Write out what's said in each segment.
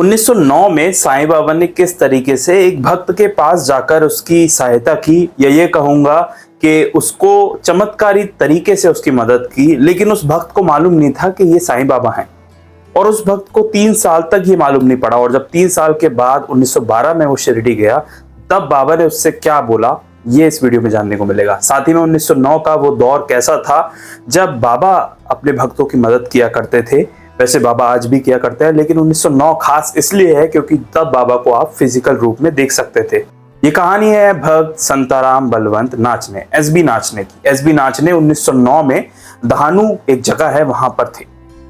1909 में साईं बाबा ने किस तरीके से एक भक्त के पास जाकर उसकी सहायता की, या ये कहूंगा कि उसको चमत्कारी तरीके से उसकी मदद की, लेकिन उस भक्त को मालूम नहीं था कि ये साईं बाबा हैं। और उस भक्त को 3 साल तक ये मालूम नहीं पड़ा, और जब 3 साल के बाद 1912 में वो शिरडी गया, तब बाबा ने उससे क्या बोला ये इस वीडियो में जानने को मिलेगा। साथ ही में 1909 का वो दौर कैसा था जब बाबा अपने भक्तों की मदद किया करते थे। वैसे बाबा आज भी किया करते हैं, लेकिन 1909 खास इसलिए है क्योंकि तब बाबा को आप फिजिकल रूप में देख सकते थे। ये कहानी है भक्त संताराम बलवंत नाचने, एसबी नाचने की। एसबी नाचने 1909 में दहानू एक जगह है वहां पर थे।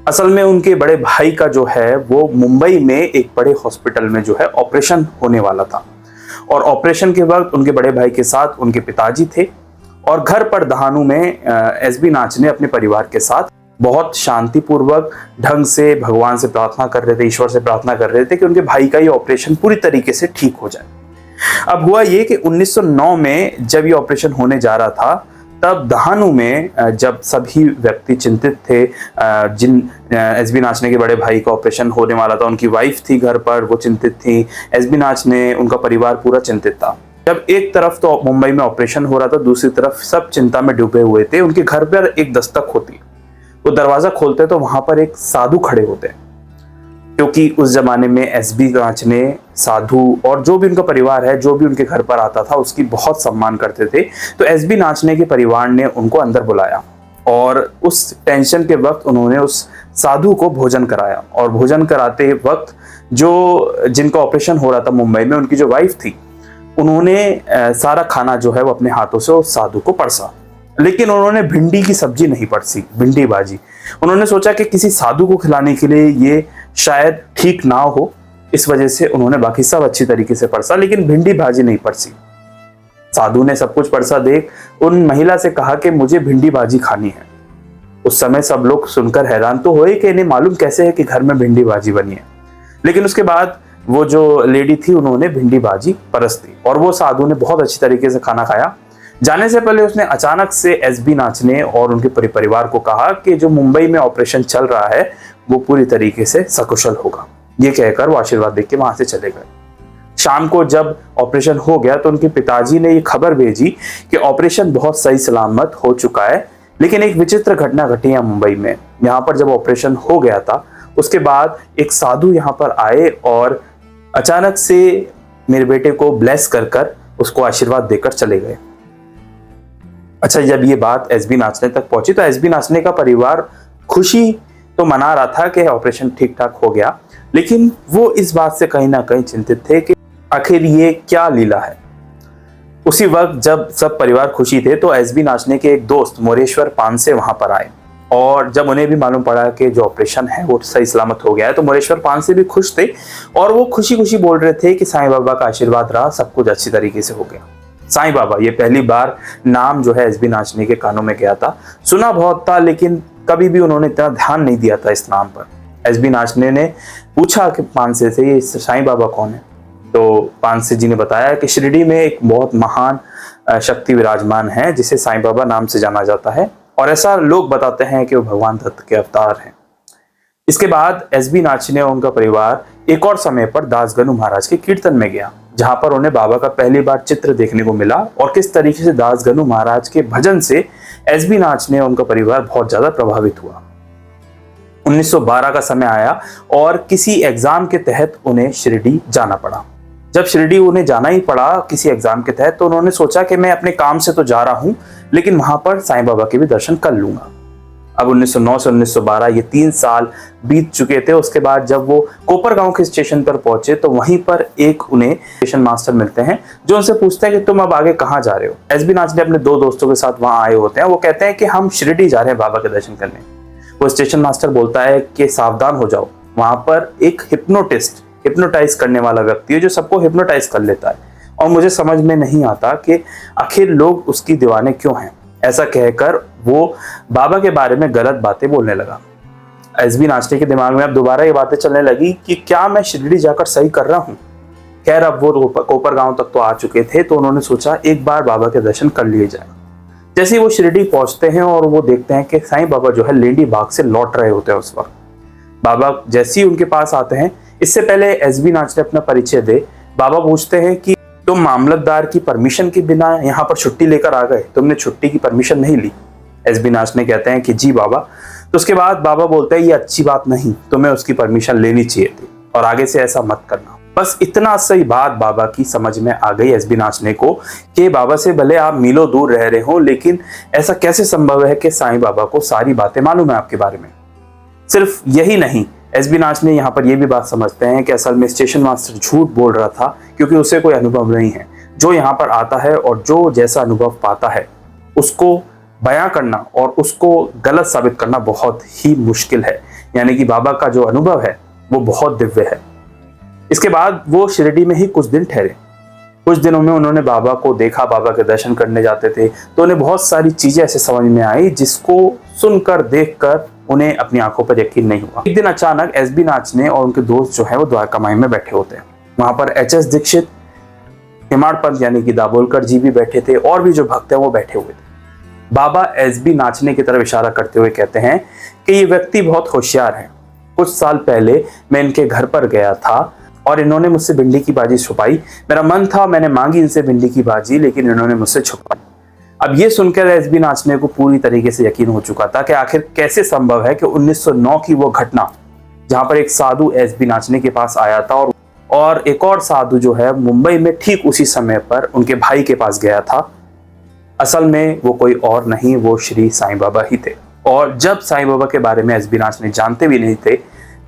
असल में उनके बड़े भाई का जो है वो मुंबई में एक बड़े हॉस्पिटल में जो है ऑपरेशन होने वाला था, और ऑपरेशन के वक्त उनके बड़े भाई के साथ उनके पिताजी थे। और घर पर दहानू में एसबी नाचने अपने परिवार के साथ बहुत शांतिपूर्वक ढंग से भगवान से प्रार्थना कर रहे थे, ईश्वर से प्रार्थना कर रहे थे कि उनके भाई का ये ऑपरेशन पूरी तरीके से ठीक हो जाए। अब हुआ ये कि 1909 में जब ये ऑपरेशन होने जा रहा था, तब दहानू में जब सभी व्यक्ति चिंतित थे, जिन एसबी नाचने के बड़े भाई का ऑपरेशन होने वाला था, उनकी वाइफ थी घर पर, वो चिंतित थी, एसबी नाचने, उनका परिवार पूरा चिंतित था। जब एक तरफ तो मुंबई में ऑपरेशन हो रहा था, दूसरी तरफ सब चिंता में डूबे हुए थे। उनके घर पर एक दस्तक होती, वो दरवाजा खोलते तो वहां पर एक साधु खड़े होते, क्योंकि उस जमाने में एसबी नाचने साधु और जो भी उनका परिवार है, जो भी उनके घर पर आता था, उसकी बहुत सम्मान करते थे। तो एसबी नाचने के परिवार ने उनको अंदर बुलाया, और उस टेंशन के वक्त उन्होंने उस साधु को भोजन कराया। और भोजन कराते वक्त जो जिनका ऑपरेशन हो रहा था मुंबई में, उनकी जो वाइफ थी, उन्होंने सारा खाना जो है वो अपने हाथों से उस साधु को परसा, लेकिन उन्होंने भिंडी की सब्जी नहीं परसी, भिंडी भाजी। उन्होंने सोचा कि किसी साधु को खिलाने के लिए ये शायद ठीक ना हो, इस वजह से उन्होंने बाकी सब अच्छी तरीके से परसा, लेकिन भिंडी भाजी नहीं परसी। साधु ने सब कुछ परसा देख उन महिला से कहा कि मुझे भिंडी भाजी खानी है। उस समय सब लोग सुनकर हैरान तो हुए कि इन्हें मालूम कैसे है कि घर में भिंडी भाजी बनी है, लेकिन उसके बाद वो जो लेडी थी उन्होंने भिंडी भाजी परस दी, और वो साधु ने बहुत अच्छी तरीके से खाना खाया। जाने से पहले उसने अचानक से एसबी नाचने और उनके परिवार को कहा कि जो मुंबई में ऑपरेशन चल रहा है वो पूरी तरीके से सकुशल होगा। ये कहकर वो आशीर्वाद देके वहां से चले गए। शाम को जब ऑपरेशन हो गया तो उनके पिताजी ने ये खबर भेजी कि ऑपरेशन बहुत सही सलामत हो चुका है, लेकिन एक विचित्र घटना घटी है मुंबई में। यहाँ पर जब ऑपरेशन हो गया था, उसके बाद एक साधु यहाँ पर आए और अचानक से मेरे बेटे को ब्लेस कर उसको आशीर्वाद देकर चले गए। अच्छा, जब ये बात एसबी नाचने तक पहुंची तो एसबी नाचने का परिवार खुशी तो मना रहा था कि ऑपरेशन ठीक ठाक हो गया, लेकिन वो इस बात से कहीं ना कहीं चिंतित थे कि आखिर ये क्या लीला है। उसी वक्त जब सब परिवार खुशी थे तो एसबी नाचने के एक दोस्त मोरेश्वर पानसे वहां पर आए, और जब उन्हें भी मालूम पड़ा कि जो ऑपरेशन है वो सही सलामत हो गया है, तो मोरेश्वर पानसे भी खुश थे, और वो खुशी खुशी बोल रहे थे कि साईं बाबा का आशीर्वाद रहा, सब कुछ अच्छी तरीके से हो गया। साईं बाबा, ये पहली बार नाम जो है एसबी नाचने के कानों में गया था। सुना बहुत था, लेकिन कभी भी उन्होंने इतना ध्यान नहीं दिया था इस नाम पर। एसबी नाचने ने पूछा कि पानसे से ये साईं बाबा कौन है, तो पानसे जी ने बताया कि शिरडी में एक बहुत महान शक्ति विराजमान है जिसे साईं बाबा नाम से जाना जाता है, और ऐसा लोग बताते हैं कि वो भगवान दत्त के अवतार हैं। इसके बाद एसबी नाचने और उनका परिवार एक और समय पर दासगनु महाराज के कीर्तन में गया, जहां पर उन्हें बाबा का पहली बार चित्र देखने को मिला, और किस तरीके से दासगनु महाराज के भजन से एसबी नाचने और उनका परिवार बहुत ज्यादा प्रभावित हुआ। 1912 का समय आया और किसी एग्जाम के तहत उन्हें शिरडी जाना पड़ा। जब शिरडी उन्हें जाना ही पड़ा किसी एग्जाम के तहत, तो उन्होंने सोचा कि मैं अपने काम से तो जा रहा हूं, लेकिन वहां पर साईं बाबा के भी दर्शन कर लूंगा। अब 1909 से 1912 ये 3 साल बीत चुके थे। उसके बाद जब वो कोपरगांव के स्टेशन पर पहुंचे तो वहीं पर एक उन्हें स्टेशन मास्टर मिलते हैं, जो उनसे पूछते हैं कि तुम अब आगे कहाँ जा रहे हो। एसबी नाचने अपने 2 दोस्तों के साथ वहां आए होते हैं। वो कहते हैं कि हम शिरडी जा रहे हैं बाबा के दर्शन करने। वो स्टेशन मास्टर बोलता है कि सावधान हो जाओ, वहां पर एक हिप्नोटाइज करने वाला व्यक्ति है जो सबको हिप्नोटाइज कर लेता है, और मुझे समझ में नहीं आता कि आखिर लोग उसकी दीवाने क्यों हैं। ऐसा कहकर वो बाबा के बारे में गलत बातें बोलने लगा। एसबी नाचने के दिमाग में अब दोबारा ये बातें चलने लगी कि क्या मैं शिरडी जाकर सही कर रहा हूँ। खैर, अब वो कोपरगांव तक तो आ चुके थे, तो उन्होंने सोचा एक बार बाबा के दर्शन कर लिए जाए। जैसे ही वो शिरडी पहुंचते हैं और वो देखते हैं कि साईं बाबा जो है लेडी बाग से लौट रहे होते हैं उस वक्त। बाबा जैसे ही उनके पास आते हैं, इससे पहले एसबी नाच ने अपना परिचय दे, बाबा पूछते हैं कि तुम मामलतदार की परमिशन के बिना यहाँ पर छुट्टी लेकर आ गए, तुमने छुट्टी की परमिशन नहीं ली? एसबी नाच ने कहते हैं कि जी बाबा। तो उसके बाद बाबा बोलते हैं ये अच्छी बात नहीं, तुम्हें उसकी परमिशन लेनी चाहिए थी और आगे से ऐसा मत करना। बस इतना सही बात बाबा की समझ में आ गई एसबी नाचने को कि बाबा से भले आप मीलों दूर रह रहे हो, लेकिन ऐसा कैसे संभव है कि साईं बाबा को सारी बातें मालूम है आपके बारे में। सिर्फ यही नहीं, एसबी नाच ने यहाँ पर यह भी बात समझते हैं कि असल में स्टेशन मास्टर झूठ बोल रहा था, क्योंकि उसे कोई अनुभव नहीं है। जो यहाँ पर आता है और जो जैसा अनुभव पाता है उसको बयां करना और उसको गलत साबित करना बहुत ही मुश्किल है। यानी कि बाबा का जो अनुभव है वो बहुत दिव्य है। इसके बाद वो शिरडी में ही कुछ दिन ठहरे। कुछ दिनों में उन्होंने बाबा को देखा, बाबा के दर्शन करने जाते थे, तो उन्हें बहुत सारी चीजें ऐसे समझ में आई जिसको सुनकर देखकर उन्हें अपनी आंखों पर यकीन नहीं हुआ। एक दिन अचानक एसबी नाचने और उनके दोस्त जो है वो द्वारका माई में बैठे होते हैं। वहां पर एच.एस. दीक्षित, हेमाड़ पंत यानी कि दाभोलकर जी भी बैठे थे और भी जो भक्त हैं वो बैठे हुए थे। बाबा एसबी नाचने की तरफ इशारा करते हुए कहते हैं कि ये व्यक्ति बहुत होशियार है। कुछ साल पहले मैं इनके घर पर गया था और इन्होंने मुझसे भिंडी की भाजी छुपाई। मेरा मन था, मैंने मांगी इनसे भिंडी की भाजी, लेकिन इन्होंने मुझसे छुपाई। अब ये सुनकर एसबी नाचने को पूरी तरीके से यकीन हो चुका था कि आखिर कैसे संभव है कि 1909 की वो घटना जहां पर एक साधु एसबी नाचने के पास आया था और एक और साधु जो है मुंबई में ठीक उसी समय पर उनके भाई के पास गया था, असल में वो कोई और नहीं, वो श्री साईं बाबा ही थे। और जब साईं बाबा के बारे में एसबी नाचने जानते भी नहीं थे,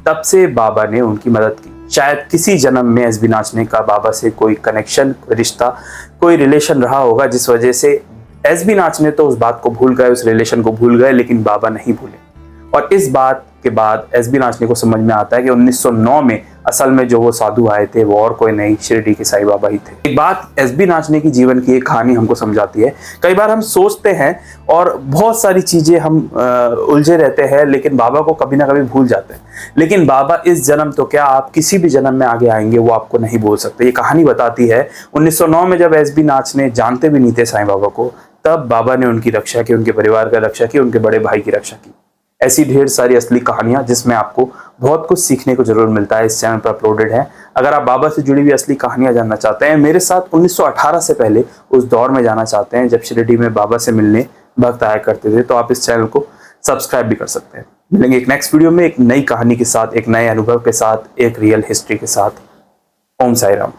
तब से बाबा ने उनकी मदद की। शायद किसी जन्म में एसबी नाचने का बाबा से कोई कनेक्शन, रिश्ता, कोई रिलेशन रहा होगा, जिस वजह से एसबी नाचने तो उस बात को भूल गए, उस रिलेशन को भूल गए, लेकिन बाबा नहीं भूले। और इस बात के बाद एसबी नाचने को समझ में आता है कि 1909 में असल में जो वो साधु आए थे वो और कोई नहीं, शिरडी के साईं बाबा ही थे। एक बात एसबी नाचने की जीवन की एक कहानी हमको समझाती है। कई बार हम सोचते हैं और बहुत सारी चीजें हम उलझे रहते हैं, लेकिन बाबा को कभी ना कभी भूल जाते हैं। लेकिन बाबा इस जन्म तो क्या, आप किसी भी जन्म में आगे आएंगे वो आपको नहीं भूल सकते। ये कहानी बताती है 1909 में जब एसबी नाचने जानते भी नहीं थे साईं बाबा को, तब बाबा ने उनकी रक्षा की, उनके परिवार का रक्षा की, उनके बड़े भाई की रक्षा की। ऐसी ढेर सारी असली कहानियां जिसमें आपको बहुत कुछ सीखने को जरूर मिलता है, इस चैनल पर अपलोडेड है। अगर आप बाबा से जुड़ी हुई असली कहानियां जानना चाहते हैं, मेरे साथ 1918 से पहले उस दौर में जाना चाहते हैं जब शिरडी में बाबा से मिलने भक्त आया करते थे, तो आप इस चैनल को सब्सक्राइब भी कर सकते हैं। मिलेंगे एक नेक्स्ट वीडियो में एक नई कहानी के साथ, एक नए अनुभव के साथ, एक रियल हिस्ट्री के साथ। ओम साई राम।